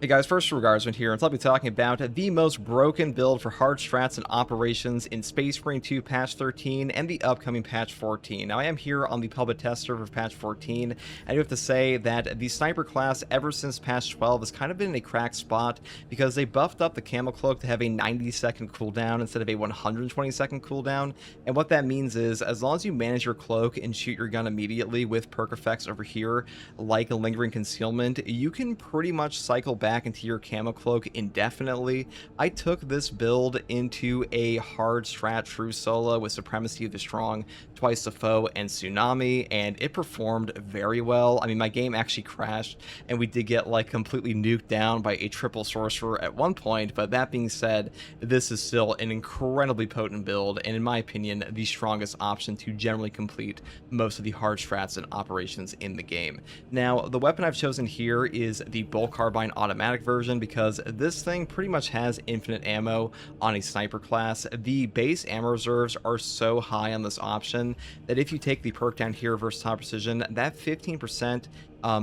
Hey guys, first Regardsman here, and I'll be talking about the most broken build for hard strats and operations in Space Marine 2 patch 13 and the upcoming patch 14. Now I am here on the public test server of patch 14, and I do have to say that the sniper class ever since patch 12 has kind of been in a cracked spot because they buffed up the camel cloak to have a 90-second cooldown instead of a 120-second cooldown, and what that means is as long as you manage your cloak and shoot your gun immediately with perk effects over here like a lingering concealment, you can pretty much cycle back into your camo cloak indefinitely. I took this build into a hard strat true solo with Supremacy of the Strong, Twice the Foe, and Tsunami, and it performed very well. I mean, my game actually crashed, and we did get like completely nuked down by a triple sorcerer at one point, but that being said, this is still an incredibly potent build, and in my opinion, the strongest option to generally complete most of the hard strats and operations in the game. Now, the weapon I've chosen here is the bolt carbine automatic version because this thing pretty much has infinite ammo on a sniper class. The base ammo reserves are so high on this option that if you take the perk down here, versatile precision, that 15%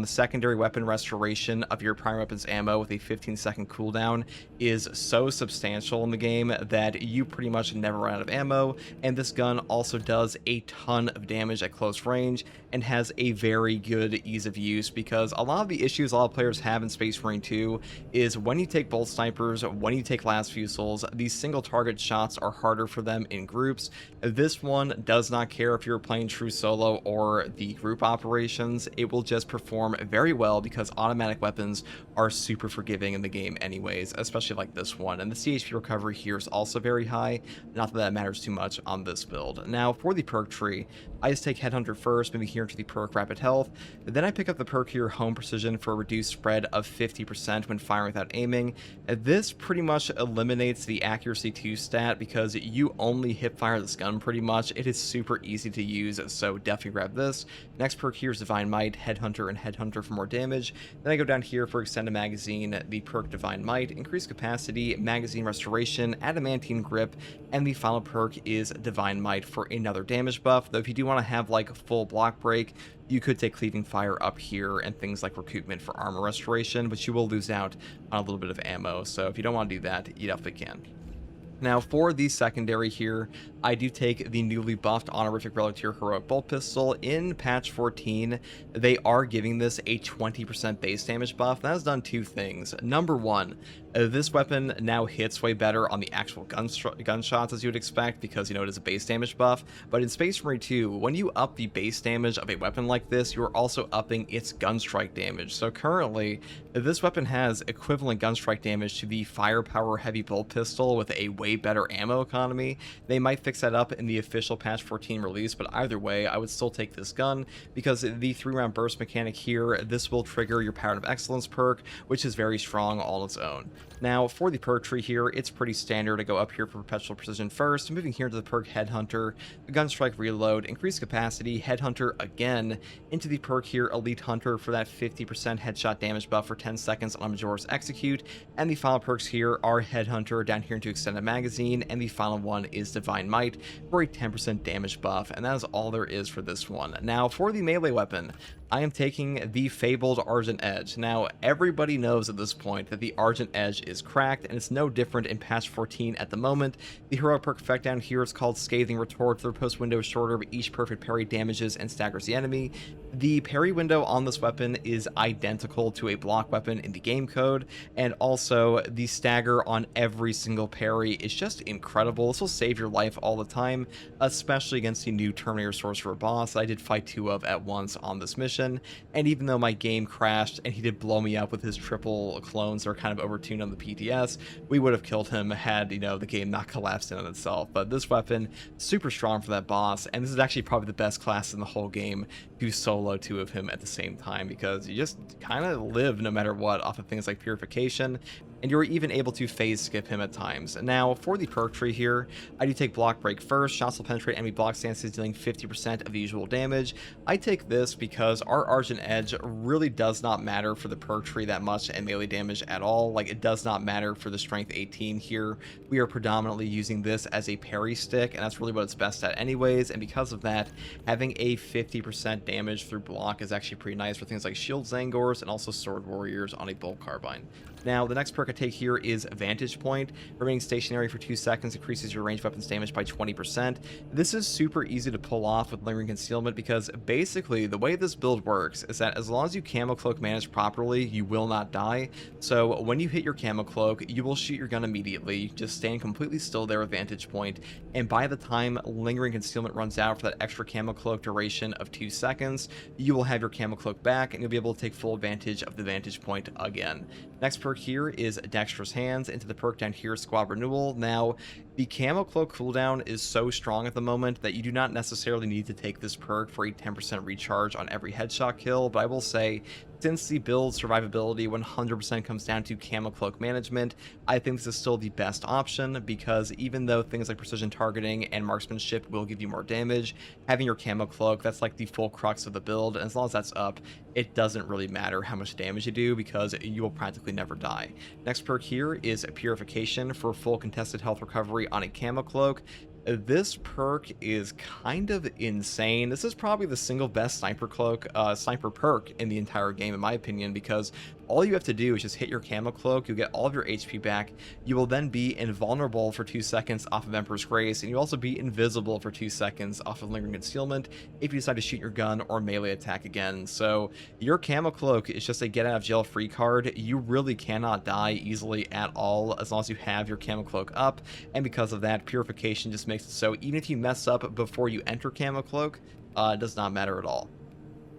secondary weapon restoration of your primary weapon's ammo with a 15-second cooldown is so substantial in the game that you pretty much never run out of ammo, and this gun also does a ton of damage at close range and has a very good ease of use because a lot of the issues a lot of players have in Space Marine 2 is when you take bolt snipers, when you take las fusils, these single target shots are harder for them in groups. This one does not care if you're playing true solo or the group operations. It will just perform very well because automatic weapons are super forgiving in the game anyways, especially like this one, and the CHP recovery here is also very high. Not that that matters too much on this build. Now for the perk tree, I just take Headhunter first, moving here into the perk Rapid Health, then I pick up the perk here Home Precision for a reduced spread of 50% when firing without aiming. This pretty much eliminates the accuracy 2 stat because you only hip fire this gun pretty much. It is super easy to use, so definitely grab this. Next perk here is Divine Might, Headhunter, and Headhunter for more damage. Then I go down here for Extended Magazine, the perk Divine Might, increased capacity, magazine restoration, adamantine grip, and the final perk is Divine Might for another damage buff. Though if you do want to have like full block break, you could take Cleaving Fire up here and things like Recoupment for armor restoration, but you will lose out on a little bit of ammo, so if you don't want to do that, you definitely can. Now for the secondary here, I do take the newly buffed Honorific Relic Tier Heroic Bolt Pistol. In patch 14, they are giving this a 20% base damage buff. That has done two things. Number one, this weapon now hits way better on the actual gunshots as you would expect because, you know, it is a base damage buff. But in Space Marine 2, when you up the base damage of a weapon like this, you are also upping its gunstrike damage. So currently, this weapon has equivalent gunstrike damage to the Firepower Heavy Bolt Pistol with a way better ammo economy. They might fix that up in the official patch 14 release, but either way, I would still take this gun because the 3-round burst mechanic here, this will trigger your Pattern of Excellence perk, which is very strong all on its own. Now for the perk tree here, it's pretty standard to go up here for Perpetual Precision first, moving here to the perk Headhunter, the Gunstrike Reload, increased capacity, Headhunter again, into the perk here Elite Hunter for that 50% headshot damage buff for 10 seconds on Majora's Execute, and the final perks here are Headhunter down here into Extended Magazine, and the final one is Divine Might for a 10% damage buff, and that is all there is for this one. Now for the melee weapon, I am taking the fabled Argent Edge. Now, everybody knows at this point that the Argent Edge is cracked, and it's no different in patch 14 at the moment. The heroic perk effect down here is called Scathing Retort. The riposte window is shorter, but each perfect parry damages and staggers the enemy. The parry window on this weapon is identical to a block weapon in the game code, and also the stagger on every single parry is just incredible. This will save your life all the time, especially against the new Terminator Sorcerer boss that I did fight 2 of at once on this mission. And even though my game crashed and he did blow me up with his triple clones that are kind of overtuned on the PTS, we would have killed him had, you know, the game not collapsed in on itself. But this weapon, super strong for that boss, and this is actually probably the best class in the whole game to solo 2 of him at the same time because you just kind of live no matter what off of things like Purification, and you're even able to phase skip him at times. Now for the perk tree here, I do take Block Break first. Shots will penetrate enemy block stances, dealing 50% of the usual damage. I take this because our Argent Edge really does not matter for the perk tree that much and melee damage at all. Like, it does not matter for the strength 18 here. We are predominantly using this as a parry stick, and that's really what it's best at anyways, and because of that, having a 50% damage through block is actually pretty nice for things like Shield Zangors and also Sword Warriors on a Bolt Carbine. Now, the next perk I take here is Vantage Point. Remaining stationary for 2 seconds increases your range weapons damage by 20%. This is super easy to pull off with Lingering Concealment because basically the way this build works is that as long as you Camo Cloak manage properly, you will not die. So when you hit your Camo Cloak, you will shoot your gun immediately, just stand completely still there with Vantage Point, and by the time Lingering Concealment runs out for that extra Camo Cloak duration of 2 seconds, you will have your Camo Cloak back and you'll be able to take full advantage of the Vantage Point again. Next perk here is Dexterous Hands. Into the perk down here, Squad Renewal. Now, the Camo Cloak cooldown is so strong at the moment that you do not necessarily need to take this perk for a 10% recharge on every headshot kill, but I will say, since the build survivability 100% comes down to Camo Cloak management, I think this is still the best option, because even though things like precision targeting and marksmanship will give you more damage, having your Camo Cloak, that's like the full crux of the build, and as long as that's up, it doesn't really matter how much damage you do because you will practically never die. Next perk here is Purification for full contested health recovery on a Camo Cloak. This perk is kind of insane. This is probably the single best sniper perk in the entire game, in my opinion, because all you have to do is just hit your Camo Cloak, you'll get all of your HP back, you will then be invulnerable for 2 seconds off of Emperor's Grace, and you'll also be invisible for 2 seconds off of Lingering Concealment if you decide to shoot your gun or melee attack again. So your Camo Cloak is just a get out of jail free card. You really cannot die easily at all as long as you have your Camo Cloak up, and because of that, Purification just makes it so even if you mess up before you enter Camo Cloak, it does not matter at all.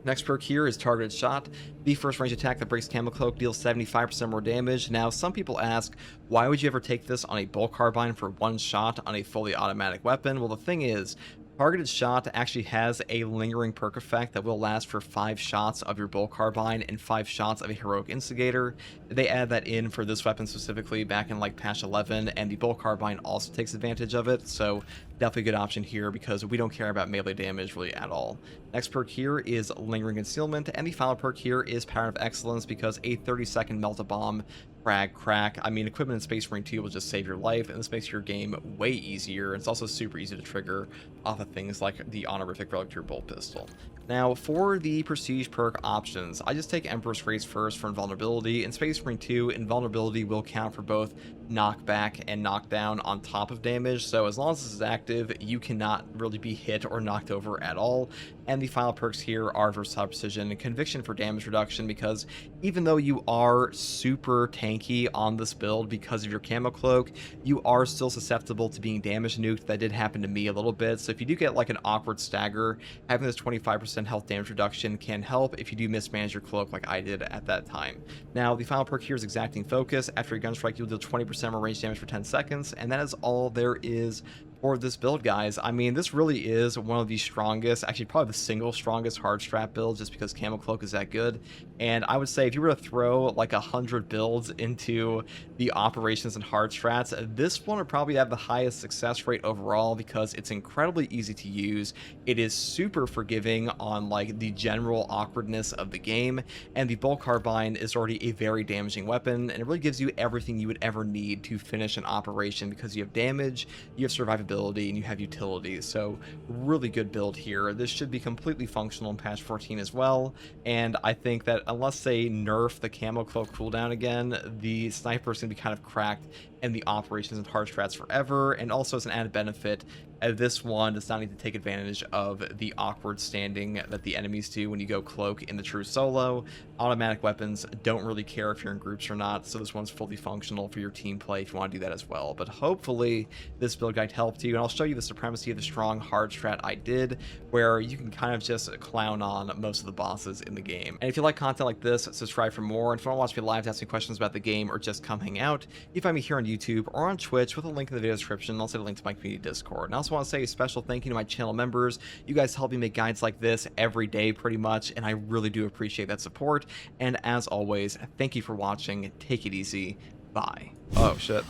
Next perk here is Targeted Shot. The first range attack that breaks Camo Cloak deals 75% more damage. Now, some people ask, why would you ever take this on a bolt carbine for 1 shot on a fully automatic weapon? Well, the thing is, Targeted Shot actually has a lingering perk effect that will last for 5 shots of your bolt carbine and 5 shots of a heroic instigator. They add that in for this weapon specifically back in like patch 11, and the bolt carbine also takes advantage of it, so definitely a good option here because we don't care about melee damage really at all. Next perk here is Lingering Concealment, and the final perk here is Pattern of Excellence because a 30-second melt-a-bomb frag crack. I mean, equipment in Space Marine 2 will just save your life, and this makes your game way easier. It's also super easy to trigger off of things like the Honorific Relic to your bolt pistol. Now, for the Prestige perk options, I just take Emperor's Grace first for Invulnerability. In Space Marine 2, Invulnerability will count for both knockback and knockdown on top of damage, so as long as this is active, you cannot really be hit or knocked over at all. And the final perks here are Versatile Precision and Conviction for damage reduction, because even though you are super tanky on this build because of your Camo Cloak, you are still susceptible to being damage nuked. That did happen to me a little bit, so if you do get like an awkward stagger, having this 25% health damage reduction can help if you do mismanage your cloak like I did at that time. Now, the final perk here is Exacting Focus. After a gun strike, you'll deal 20% more range damage for 10 seconds, and that is all there is for this build, guys. I mean, this really is one of the strongest, actually probably the single strongest hard strat build, just because Camo Cloak is that good. And I would say if you were to throw like 100 builds into the operations and hard strats, this one would probably have the highest success rate overall because it's incredibly easy to use. It is super forgiving on like the general awkwardness of the game, and the bolt carbine is already a very damaging weapon, and it really gives you everything you would ever need to finish an operation because you have damage, you have survivability, and you have utility. So really good build here. This should be completely functional in patch 14 as well, and I think that unless they nerf the Camo Cloak cooldown again, the sniper is going to be kind of cracked in the operations and hard strats forever. And also, as an added benefit, this one does not need to take advantage of the awkward standing that the enemies do when you go cloak in the true solo. Automatic weapons don't really care if you're in groups or not, so this one's fully functional for your team play if you want to do that as well. But hopefully this build guide helped you, and I'll show you the Supremacy of the strong hard strat I did, where you can kind of just clown on most of the bosses in the game. And if you like content like this, subscribe for more, and if you want to watch me live to ask me questions about the game or just come hang out, you find me here on YouTube or on Twitch with a link in the video description, and also a link to my community Discord. And I also want to say a special thank you to my channel members. You guys help me make guides like this every day pretty much, and I really do appreciate that support. And as always, thank you for watching. Take it easy. Bye. Oh shit.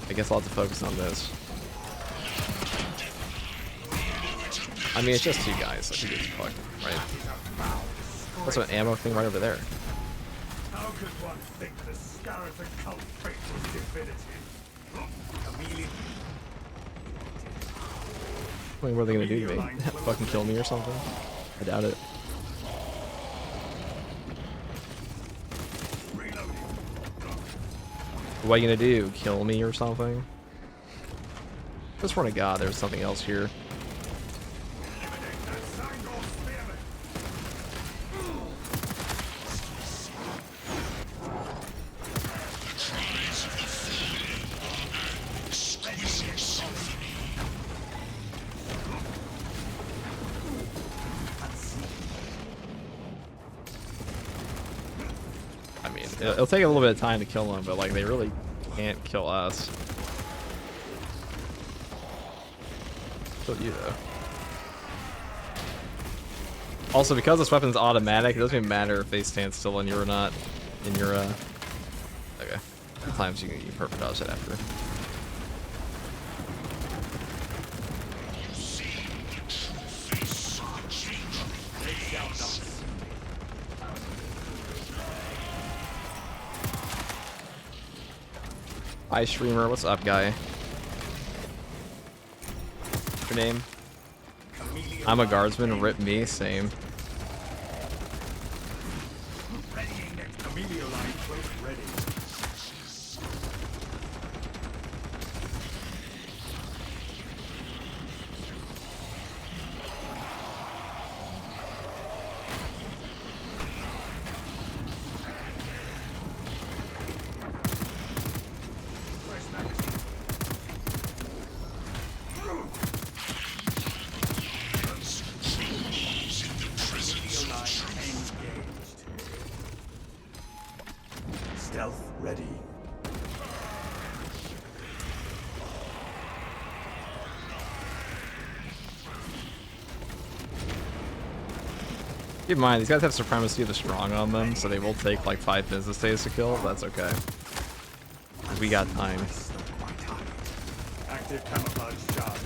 I guess I'll have to focus on this. I mean, it's just 2 guys. I think it's fuck, right? That's an ammo thing right over there. How could one think the Skeleton cult trait was divinity? Wait, what are they gonna do to me? Fucking kill me or something? I doubt it. What are you gonna do? Kill me or something? I swear to God, there's something else here. I mean, it'll take a little bit of time to kill them, but like they really can't kill us. Kill you though. Also, because this weapon's automatic, it doesn't even matter if they stand still on you or not. In your okay. Sometimes you perfect dodge it after. Hi streamer, what's up, guy? What's your name? I'm a guardsman, rip me, same. Stealth ready. Keep in mind, these guys have Supremacy of the Strong on them, so they will take like 5 business days to kill. That's okay. We got time. Active camouflage charge.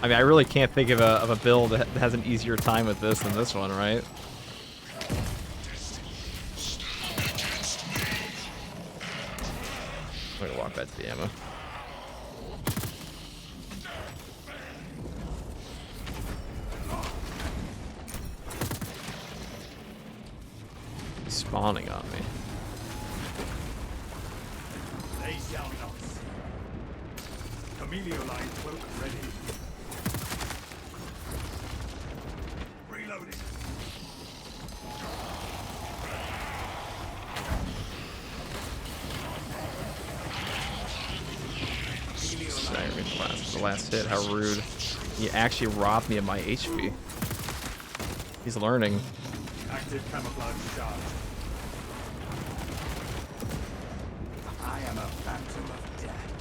I mean, I really can't think of a build that has an easier time with this than this one, right? I'm gonna walk back to the ammo. He's spawning on me. They shall not. Camelio line cloak ready. Reloading. The last hit, how rude. He actually robbed me of my HP. He's learning. Active camouflage charge. I am a phantom of death.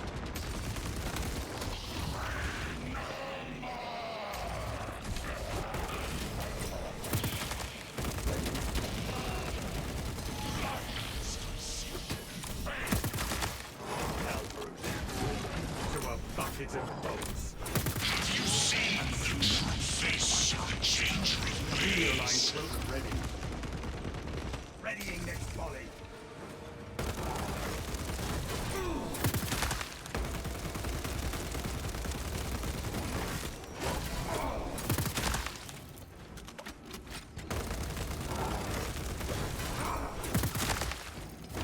To a bucket of bones. Have you seen the true face of the changeling? Camelio line cloak ready. Readying next volley.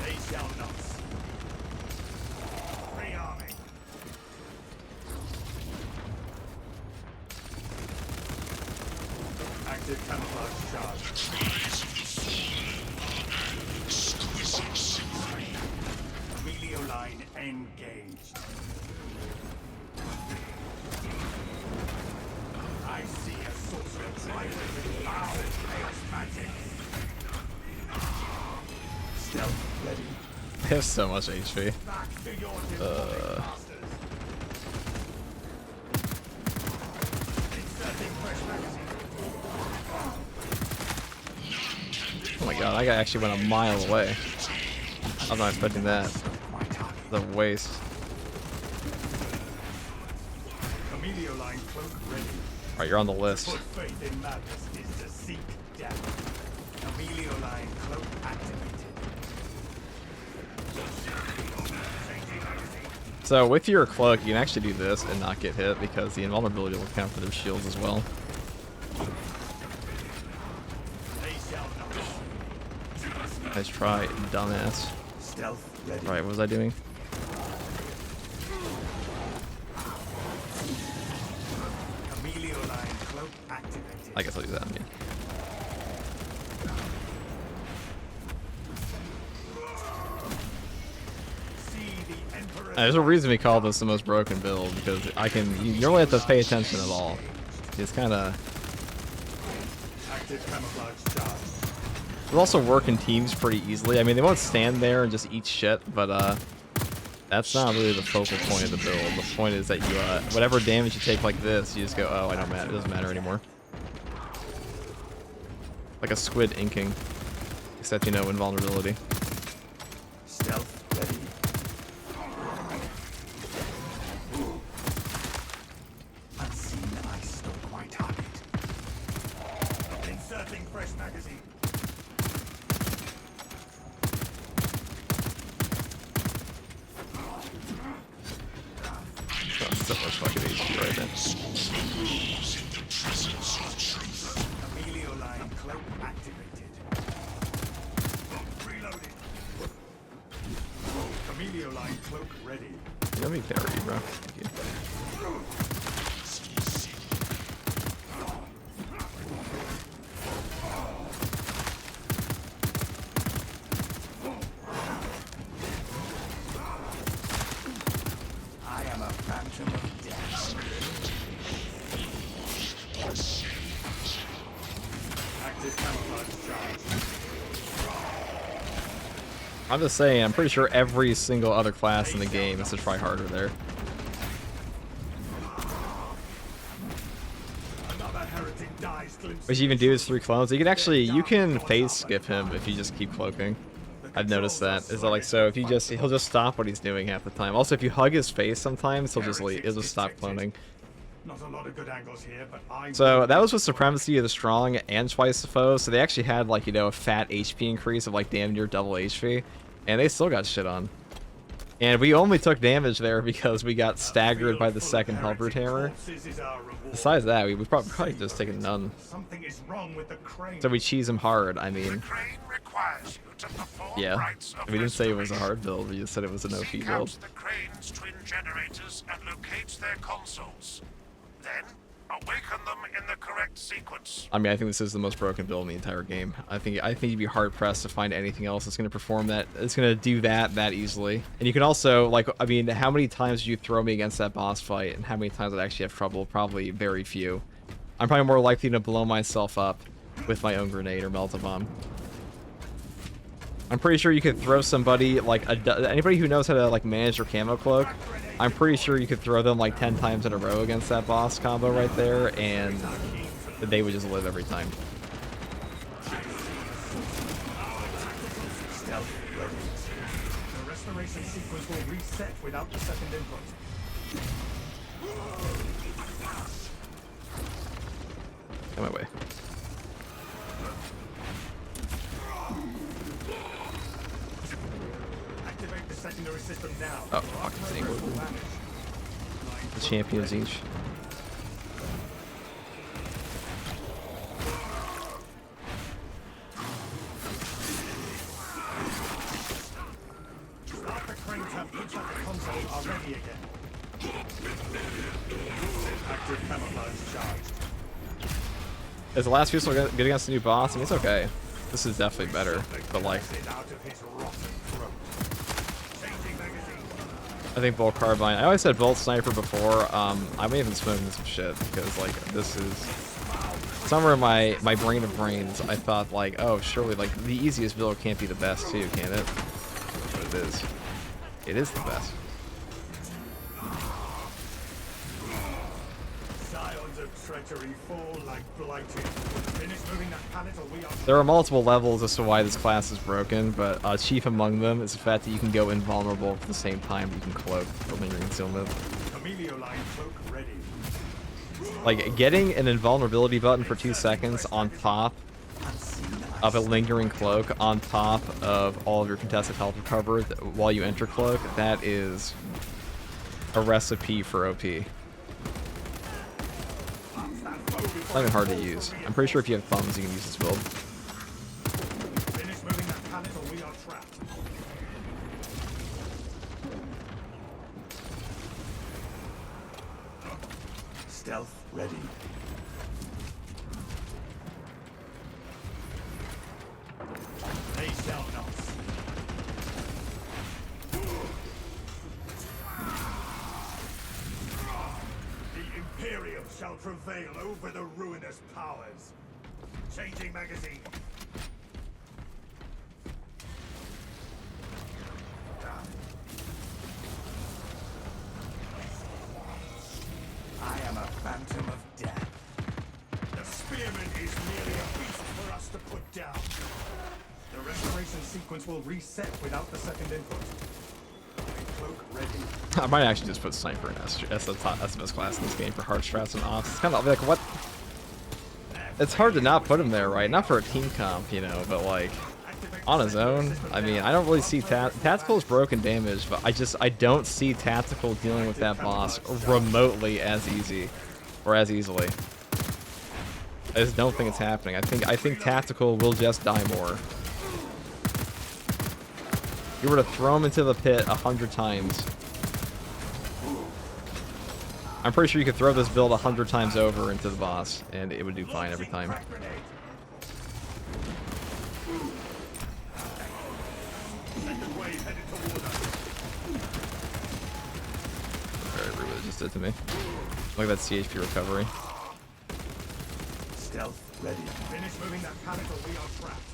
They shall not. Rearming. Active camouflage charge. Camelio line engaged. I see a sorcerer trying with foul chaos magic. Stealth ready. They have so much HP. Back to your demonic masters. Inserting fresh magazine. Oh my god, I actually went a mile away. I was not expecting that. The waste. Camelio line cloak ready. Alright, you're on the list. Put faith in madness is to seek death. Camelio line cloak activated. So with your cloak, you can actually do this and not get hit because the invulnerability will count for their shields as well. They shall not. Nice try, dumbass. Stealth ready. Right, what was I doing? Chameleon line cloak activated. I guess I'll do that on you. See the Emperor. There's a reason we call this the most broken build, because you normally have to pay attention at all. It's kind of... Active camouflage charge. It'll also work in teams pretty easily. I mean, they won't stand there and just eat shit, but that's not really the focal point of the build. The point is that you, whatever damage you take like this, you just go, oh, I don't matter. It doesn't matter anymore. Like a squid inking, except, you know, invulnerability. Stealth ready. Unseen ice stalk my target. Inserting fresh magazine. That's so much fucking HP right there. Chameleon line cloak activated. Reloading. Chameleon line cloak ready. Let me parry you, bro. Thank you. I am a phantom of death. Active camouflage charge. I'm just saying, I'm pretty sure every single other class in the game is to try harder there. Another heretic dies glimpsing. What you even do is 3 clones. You can phase skip him if you just keep cloaking. I've noticed that. Is that like, so if you just, he'll just stop what he's doing half the time. Also, if you hug his face sometimes, he'll just leave. He'll just stop cloning. Not a lot of good angles here, but I So that was with Supremacy of the Strong and Twice the Foe. So they actually had like, you know, a fat HP increase of like damn near double HP. And they still got shit on. And we only took damage there because we got staggered by the second Halberd Hammer. Besides that, we probably just taken none. Something is wrong with the crane. So we cheese him hard, I mean. Crane requires you to perform Yeah. rites of We didn't say it was a restoration. hard build, we just said it was an OP Seek build. out the crane's twin generators and locate their consoles. Then, awaken them in the correct sequence. I mean, I think this is the most broken build in the entire game. I think you'd be hard pressed to find anything else that's going to perform that. It's going to do that easily. And you can also, like, I mean, how many times did you throw me against that boss fight, and how many times did I actually have trouble? Probably very few. I'm probably more likely to blow myself up with my own grenade or melt-a-bomb. I'm pretty sure you could throw somebody, like, anybody who knows how to, like, manage their camo cloak, I'm pretty sure you could throw them, like, 10 times in a row against that boss combo right there, and they would just live every time. Stealth ready. The restoration sequence will reset without the second input. Get my way. Activate the secondary system now. Oh, fuck, it's England. The champions each. Start the crane tab puts out the console are ready again. Active camouflage charged. Is the last pistol good against the new boss? I mean, it's okay. This is definitely better, but like, Acid out of his rotten throat. Changing magazine. I think Bolt Carbine. I always said Bolt Sniper before. I may have been smoking some shit because like this is somewhere in my brain of brains. I thought like, oh, surely like the easiest build can't be the best too, can it? But it is. It is the best. Scions of treachery fall like blighted. Finish moving that pallet or we are. There are multiple levels as to why this class is broken, but chief among them is the fact that you can go invulnerable at the same time you can cloak for lingering concealment. Chameleon line cloak ready. Like, getting an invulnerability button for 2 seconds on top of a lingering cloak, on top of all of your contested health recovered while you enter cloak, that is a recipe for OP. Not even hard to use. I'm pretty sure if you have thumbs, you can use this build. Finish moving that pallet or Stealth ready. They shall not. The Imperium shall prevail over the ruinous powers. Changing magazine. I am a phantom of death. The spearman is merely a beast for us to put down. The restoration sequence will reset without the second input. Cloak ready. I might actually just put Sniper in S. That's the best class in this game for hard strats and ops. It's kind of like, what? It's hard to not put him there, right? Not for a team comp, you know, but like, on his own, I mean, I don't really see Tactical is broken damage, but I don't see Tactical dealing with that boss remotely as easy, or as easily. I just don't think it's happening. I think Tactical will just die more. You were to throw him into the pit 100 times. I'm pretty sure you could throw this build 100 times over into the boss, and it would do fine every time. Very rude what it just did to me. Look at that CHP recovery. Stealth ready. Finish moving that panic or we are trapped.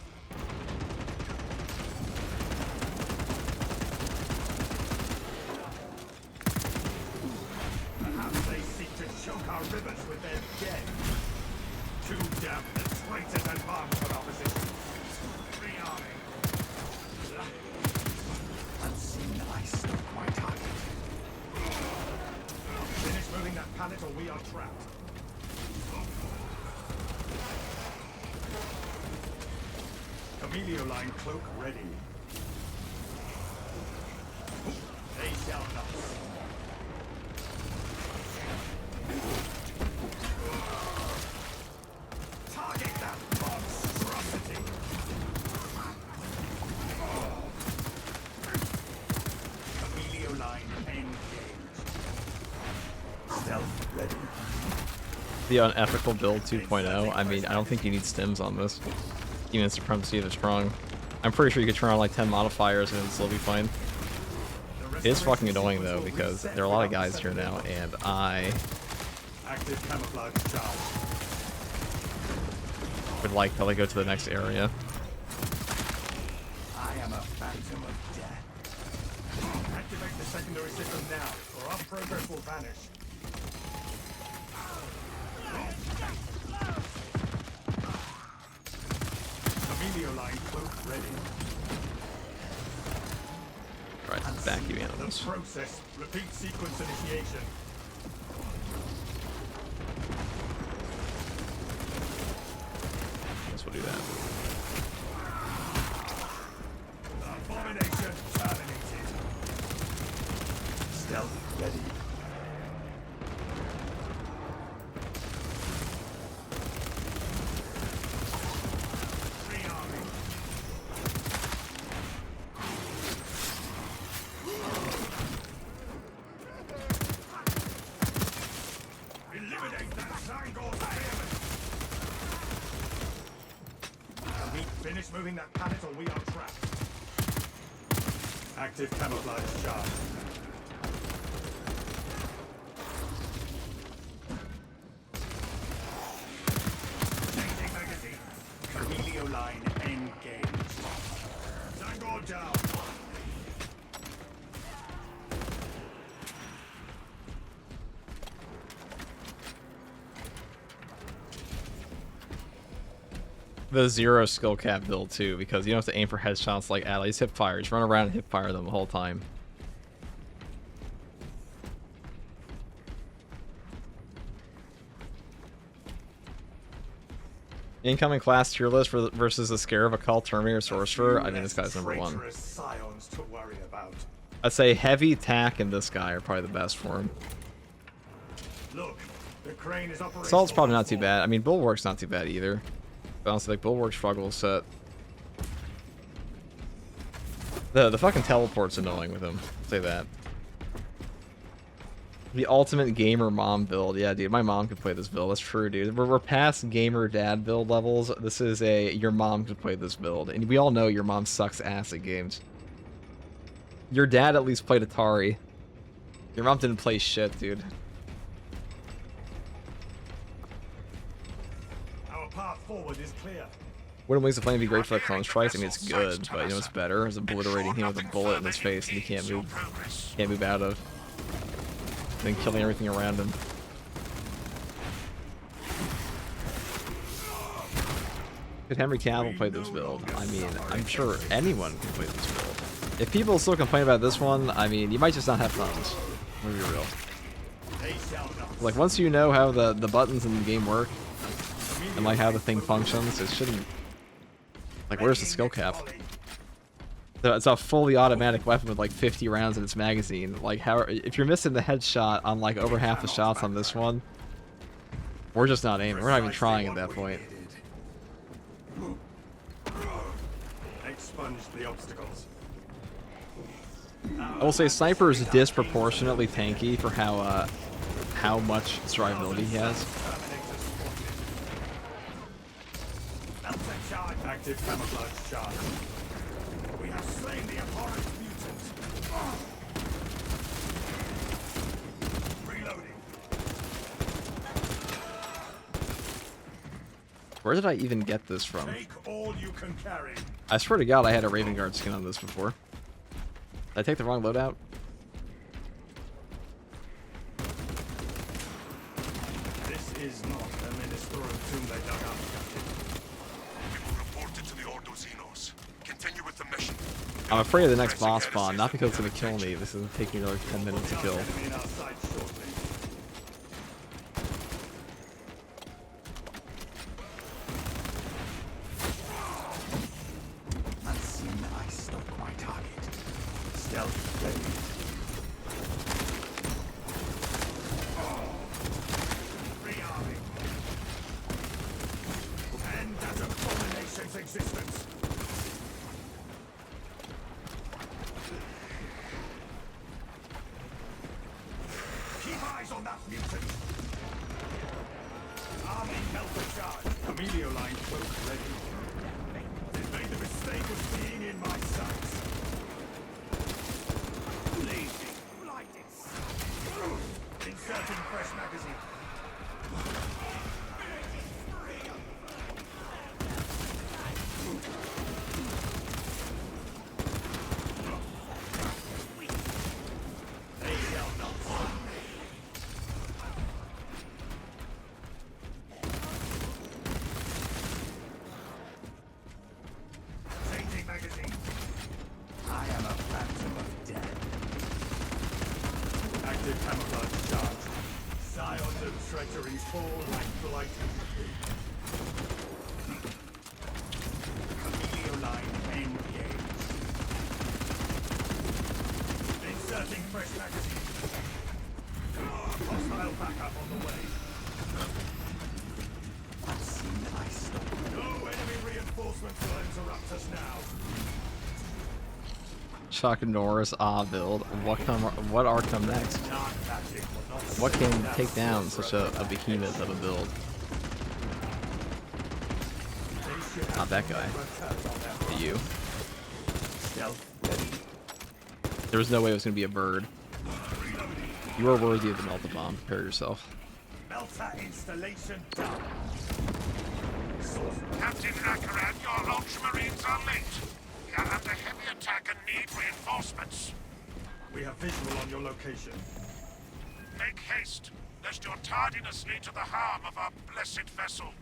Perhaps they seek to choke our rivers with their dead. Too damn the traitors and marks of opposition. Rearming. Unseen ice struck my target. Finish moving that pallet or we are trapped. Emilio line cloak ready. They shall not. Target that monstrosity. Emilio line engaged. Stealth ready. The unethical build 2.0. I mean, I don't think you need stims on this. Even Supremacy, they're strong. I'm pretty sure you could turn on like 10 modifiers and it'd still be fine. It is fucking annoying though because there are a lot of guys here now, and I would like to go to the next area. I am a phantom of death. Activate the secondary system now, or our progress will vanish. Emilio line cloak ready. Right, vacuum animals. The process. Repeat sequence initiation. Guess we'll do that. Abomination terminated. Stealth ready. Finish moving that pallet or we are trapped. Active camouflage charge. Changing magazine. Emilio line engaged. Tango down. The 0 skill cap build too, because you don't have to aim for headshots like allies hip fire. Just run around and hip fire them the whole time. Incoming class tier list versus the Scarab, Occult, Terminator, Sorcerer. I think this guy's number one. Scions to worry about. I'd say Heavy, Tack, and this guy are probably the best for him. Look, the crane is operating. Assault's probably not too bad. I mean, Bulwark's not too bad either. But honestly, like, Bulwark struggle set. The fucking teleport's annoying with him. I'll say that. The ultimate gamer mom build. Yeah, dude, my mom could play this build. That's true, dude. We're past gamer dad build levels. This is a your mom could play this build. And we all know your mom sucks ass at games. Your dad at least played Atari. Your mom didn't play shit, dude. Our path forward is clear. Wouldn't Wings of Flame be great for the clone strikes? I mean, it's good, but you know what's better? Is obliterating him with a bullet in his face and he can't move out of. Then killing everything around him. Could Henry Cavill play this build? I mean, I'm sure anyone can play this build. If people still complain about this one, I mean, you might just not have thumbs. Let's be real. Like, once you know how the buttons in the game work, and like how the thing functions, it shouldn't... Like, where's the skill cap? So it's a fully automatic weapon with like 50 rounds in its magazine. Like, how if you're missing the headshot on like over half the shots on this one, we're just not aiming. We're not even trying at that point. Expunge the obstacles. I will say Sniper is disproportionately tanky for how much survivability he has. Active camouflage charge. We have slain the abhorrent mutant. Reloading. Where did I even get this from? Take all you can carry. I swear to God, I had a Raven Guard skin on this before. Did I take the wrong loadout? This is not a ministerial tomb they dug up, Captain. We will report it to the Ordozinos. Continue with the mission. I'm afraid of the next boss spawn, not because it's gonna kill me. This is gonna take me another 10 minutes to kill. Enemy in our sight shortly. Unseen, I stalk my target. Stealth ready. Rearming. End that abomination's existence. Keep eyes on that mutant. Army melter charge. Amelio line cloak ready. They made the mistake of being in my sights. Lazy blindness. Inserting fresh magazine. They shall not stop me. Changing magazine. I am a phantom of death. Active camouflage charge. Scions of treachery fall like blighted. Amelio line engaged. Inserting fresh magazine. Hostile backup on the way. Unseen, I stop. No enemy reinforcements will interrupt us now. Chuck Norris build. What are come next? Dark magic will not What can save that take down such a silver behemoth of a build? They should Not that guy. have returned on their You. stealth ready. There was no way it was gonna be a bird. You are worthy of the melta bomb. Prepare yourself. Melter installation done. Captain Akaran, your Ultramarines are late. We are under heavy attack and need reinforcements. We have visual on your location. Make haste, lest your tardiness lead to the harm of our blessed vessel.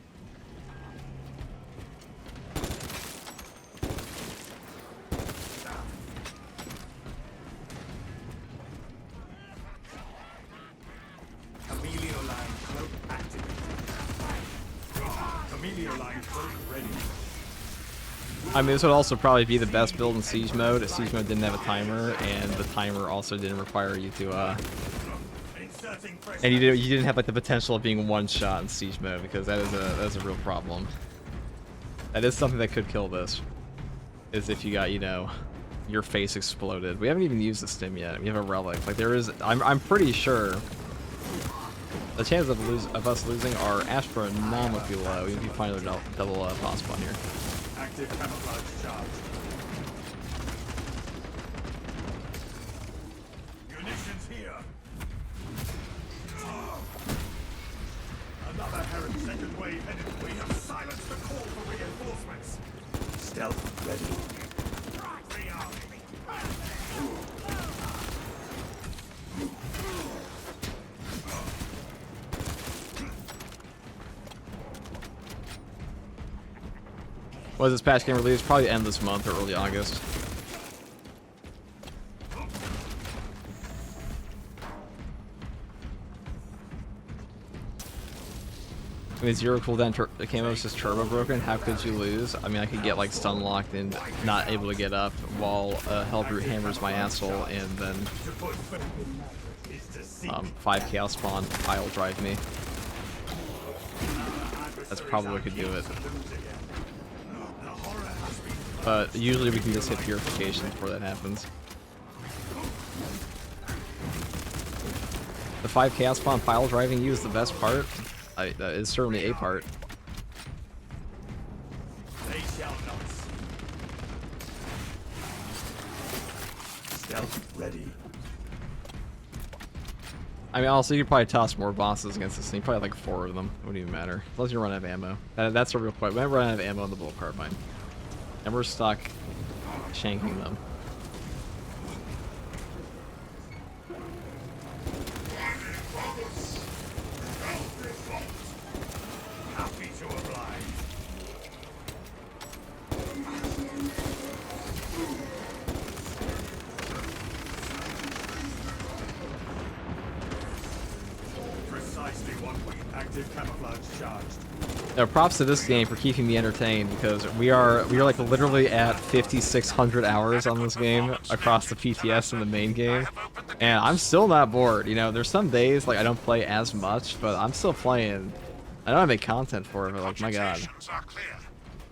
Amelio line cloak activated. Amelio line cloak ready. I mean, this would also probably be the best build in Siege Mode if Siege Mode didn't have a timer, and the timer also didn't require you to, Inserting fresh and you didn't have like the potential of being one shot in Siege Mode, because that is a real problem. That is something that could kill this, is if you got, you know, Your face exploded. We haven't even used the stim yet. We have a relic. Like there is, I'm pretty sure the chances of us losing are astronomically low. Even if you find a double boss spawn here. Active camouflage charge. Munitions here. Another Heron second wave headed. We have silenced the call for reinforcements. Stealth ready. Was this patch game released? Probably end this month or early August. I mean, zero cooldown camo is just turbo broken. How could you lose? I mean, I could get like stun locked and not able to get up while Hellbrute hammers my asshole, and then 5 chaos spawn pile drive me. That's probably what could do it. But usually we can just hit purification before that happens. The 5 chaos spawn pile driving you is the best part. That is certainly a part. They shall not. Stealth ready. I mean, also, you could probably toss more bosses against this thing. Probably like 4 of them. It wouldn't even matter. Unless you run out of ammo. That's a real point. We might run out of ammo in the bullet carbine. And we're stuck shanking them. Happy to oblige. Precisely what we active camouflage charged. Now, props to this game for keeping me entertained, because we are like literally at 5,600 hours on this game across the PTS and the main game, and I'm still not bored. You know, there's some days like I don't play as much, but I'm still playing. I know I make content for it, but like, my god,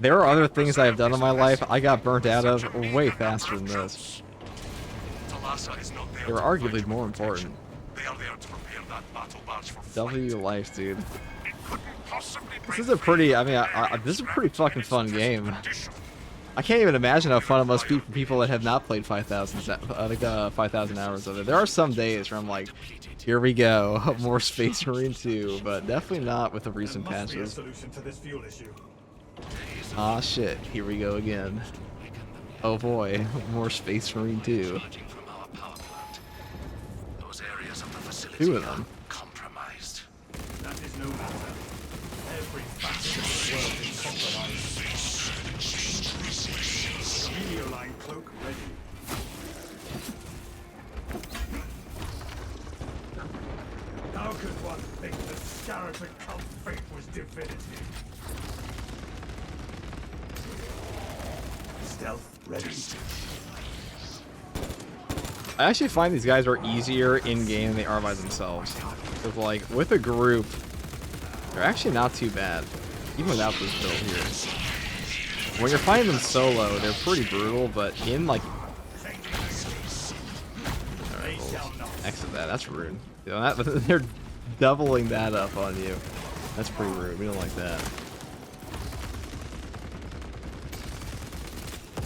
there are other things I have done in my life I got burnt out of way faster than this. They were arguably more important. W life, dude. This is a pretty, I mean, this is a pretty fucking fun game. I can't even imagine how fun it must be for people that have not played 5,000 hours of it. There are some days where I'm like, here we go, more Space Marine 2, but definitely not with the recent patches. Ah shit, here we go again. Oh boy, more Space Marine 2. 2 of them. That is no matter. Every facet of the world is compromised. Helioline cloak ready. How could one think that Scarab and cult fate was definitive? Stealth ready. I actually find these guys are easier in-game than they are by themselves. Because, like, with a group, they're actually not too bad, even without this build here. When you're fighting them solo, they're pretty brutal, but in, like... Alright, we'll exit that. That's rude. You know, they're doubling that up on you. That's pretty rude. We don't like that.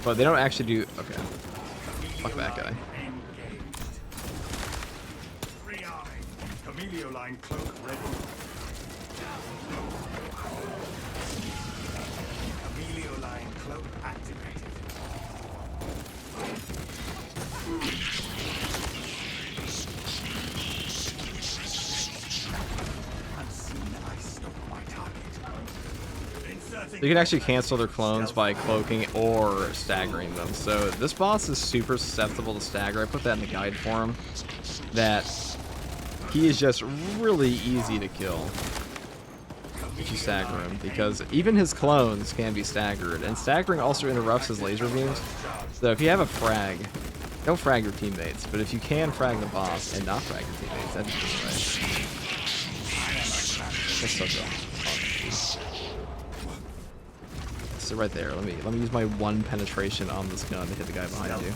But they don't actually do... Okay. Fuck that guy. Helioline cloak ready. Helioline cloak activated. Unseen, I stole my target. You can actually cancel their clones by cloaking or staggering them. So this boss is super susceptible to stagger. I put that in the guide for him. That he is just really easy to kill if you stagger him, because even his clones can be staggered, and staggering also interrupts his laser beams. So if you have a frag, don't frag your teammates, but if you can frag the boss and not frag your teammates, that'd be just right. That's such a Sit right there. Let me use my 1 penetration on this gun to hit the guy behind you.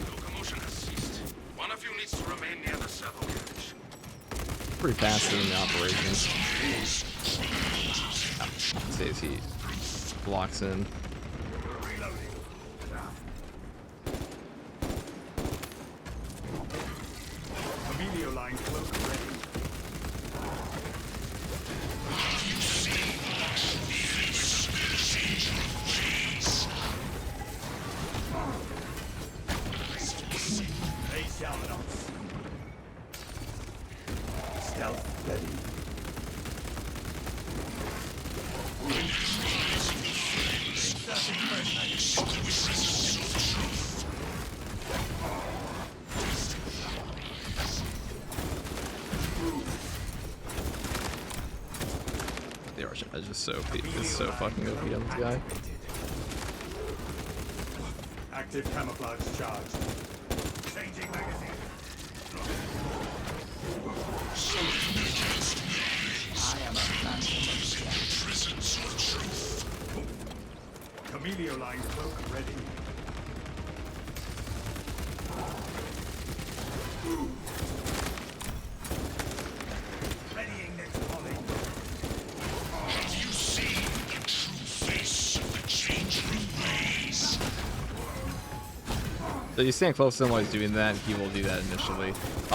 Locomotion has ceased. One of you needs to remain near the servo carriage. Pretty fast in the operations. Saves heat. Blocks in. Emilio line cloak ready. They shall not see. Stealth ready. The Russian is just so fucking OP on this guy. Active camouflage charged. Changing magazine. I am a phantom of death. Emilio line cloak ready. Readying next volley. Have you seen the true face of the changeling ways? So you stand close to him while he's doing that, he will do that initially.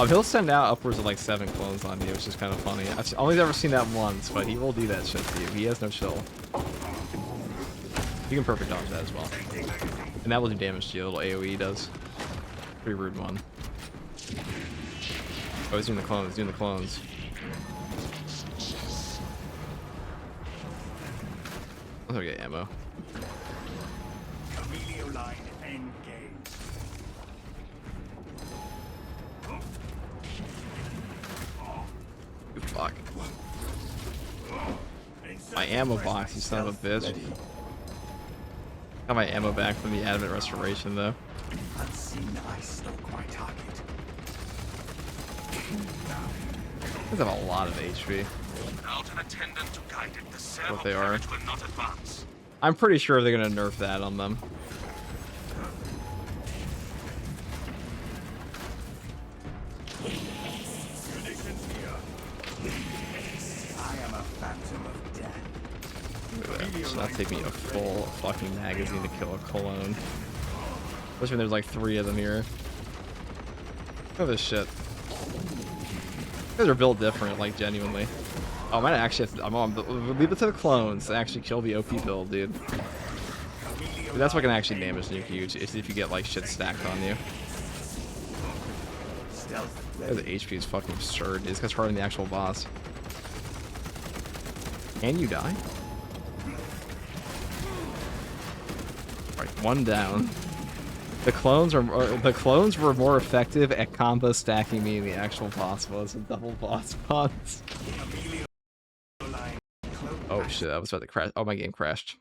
He'll send out upwards of like 7 clones on you, which is kind of funny. I've only ever seen that once, but he will do that shit to you. He has no chill. You can perfect dodge that as well. And that will do damage to you, a little AoE he does. Pretty rude one. Oh, he's doing the clones, doing the clones. Let's go get ammo. Emilio line engaged. Good fuck. My ammo box, you son of a bitch. Got my ammo back from the adamant restoration though. Unseen, I stalk my target. These have a lot of HP. Without an attendant to guide it, the servo What they are. carriage will not advance. I'm pretty sure they're gonna nerf that on them. Munitions here. I am a phantom of death. Look at that. It's not take me a full fucking magazine to kill a clone. Especially when there's like 3 of them here. Look at this shit. These guys are built different, like genuinely. Oh, I might actually have to, I'm on, leave it to the clones to actually kill the OP build, dude. Dude, that's what can actually damage nuke you, is if you get like shit stacked on you. The HP is fucking absurd. This guy's harder than the actual boss. Can you die? Alright, 1 down. The clones were more effective at combo stacking me than the actual boss was with double boss bots. Oh shit, I was about to crash. Oh, my game crashed.